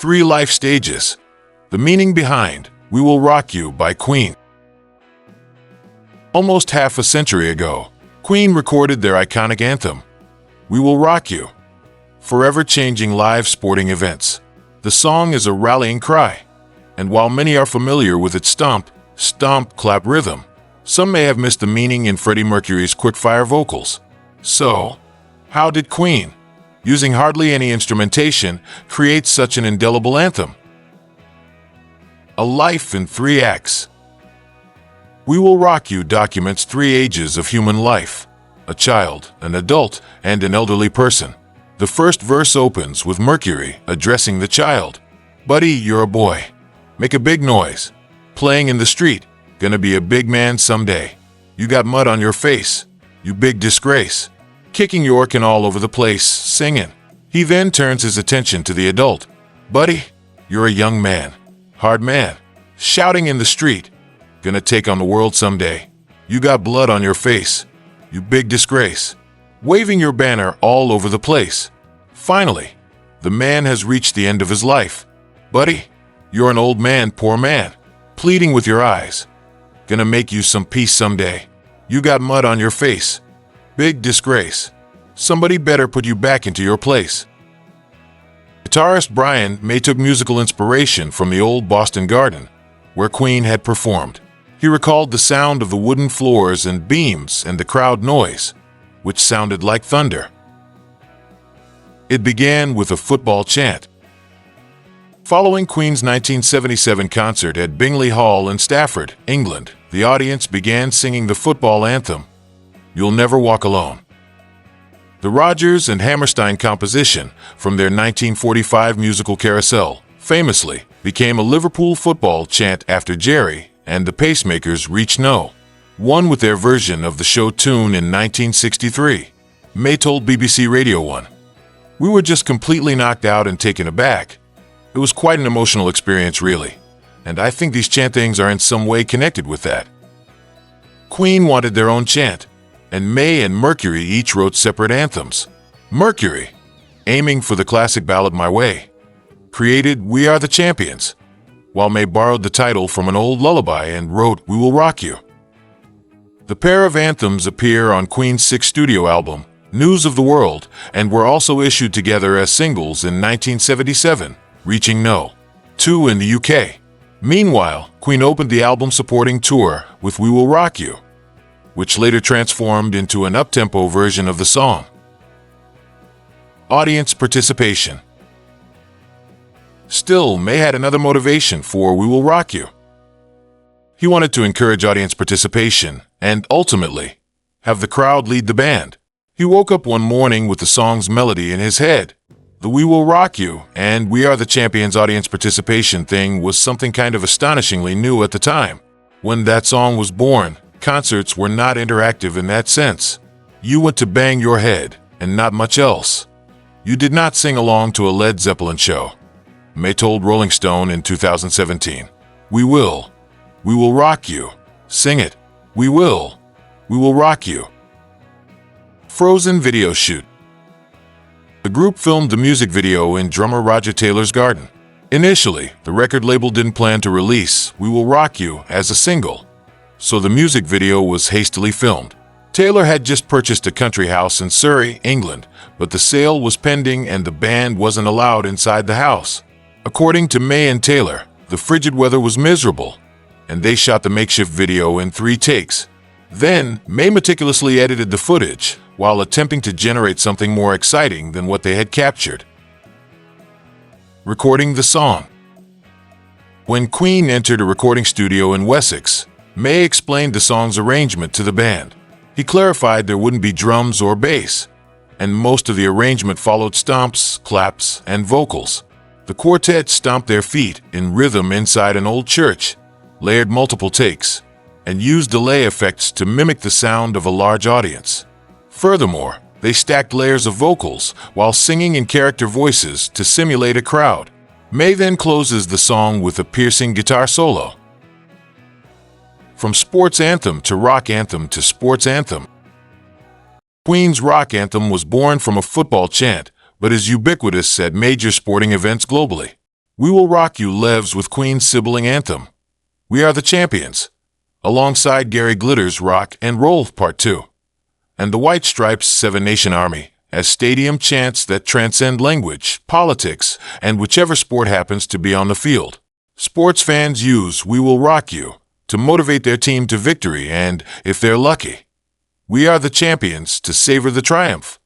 Three life stages. The meaning behind We Will Rock You by Queen. Almost half a century ago, Queen recorded their iconic anthem, We Will Rock You, forever changing live sporting events. The song is a rallying cry, and while many are familiar with its stomp, clap rhythm, some may have missed the meaning in Freddie Mercury's quick-fire vocals. So, how did Queen, using hardly any instrumentation, create such an indelible anthem? A Life in 3 Acts. We Will Rock You documents 3 ages of human life: a child, an adult, and an elderly person. The first verse opens with Mercury addressing the child. Buddy, you're a boy. Make a big noise. Playing in the street. Gonna be a big man someday. You got mud on your face. You big disgrace. Kicking Yorkin all over the place, singing. He then turns his attention to the adult. Buddy, you're a young man. Hard man. Shouting in the street. Gonna take on the world someday. You got blood on your face. You big disgrace. Waving your banner all over the place. Finally, the man has reached the end of his life. Buddy, you're an old man, poor man. Pleading with your eyes. Gonna make you some peace someday. You got mud on your face. Big disgrace. Somebody better put you back into your place. Guitarist Brian May took musical inspiration from the old Boston Garden, where Queen had performed. He recalled the sound of the wooden floors and beams and the crowd noise, which sounded like thunder. It began with a football chant. Following Queen's 1977 concert at Bingley Hall in Stafford, England, the audience began singing the football anthem, You'll Never Walk Alone. The Rodgers and Hammerstein composition from their 1945 musical Carousel famously became a Liverpool football chant after Jerry and the Pacemakers reached No. 1 with their version of the show tune in 1963. May told BBC Radio 1, We were just completely knocked out and taken aback. It was quite an emotional experience, really, and I think these chantings are in some way connected with that. Queen wanted their own chant, and May and Mercury each wrote separate anthems. Mercury, aiming for the classic ballad My Way, created We Are the Champions, while May borrowed the title from an old lullaby and wrote We Will Rock You. The pair of anthems appear on Queen's 6th studio album, News of the World, and were also issued together as singles in 1977, reaching No. 2 in the UK. Meanwhile, Queen opened the album supporting tour with We Will Rock You, which later transformed into an up-tempo version of the song. Audience participation. Still, May had another motivation for We Will Rock You. He wanted to encourage audience participation and, ultimately, have the crowd lead the band. He woke up one morning with the song's melody in his head. The We Will Rock You and We Are the Champions audience participation thing was something kind of astonishingly new at the time. When that song was born, concerts were not interactive in that sense. You went to bang your head and not much else. You did not sing along to a Led Zeppelin show. May told Rolling Stone in 2017, We will rock you. Sing it. We will rock you. Frozen video shoot. The group filmed the music video in drummer Roger Taylor's garden. Initially, the record label didn't plan to release We Will Rock You as a single, so the music video was hastily filmed. Taylor had just purchased a country house in Surrey, England, but the sale was pending and the band wasn't allowed inside the house. According to May and Taylor, the frigid weather was miserable, and they shot the makeshift video in 3 takes. Then, May meticulously edited the footage while attempting to generate something more exciting than what they had captured. Recording the song. When Queen entered a recording studio in Wessex, May explained the song's arrangement to the band. He clarified there wouldn't be drums or bass, and most of the arrangement followed stomps, claps, and vocals. The quartet stomped their feet in rhythm inside an old church, layered multiple takes, and used delay effects to mimic the sound of a large audience. Furthermore, they stacked layers of vocals while singing in character voices to simulate a crowd. May then closes the song with a piercing guitar solo. From sports anthem to rock anthem to sports anthem. Queen's rock anthem was born from a football chant, but is ubiquitous at major sporting events globally. We Will Rock You lives with Queen's sibling anthem, We Are the Champions, alongside Gary Glitter's Rock and Roll Part 2, and the White Stripes' Seven Nation Army, as stadium chants that transcend language, politics, and whichever sport happens to be on the field. Sports fans use We Will Rock You to motivate their team to victory and, if they're lucky, We Are the Champions to savor the triumph.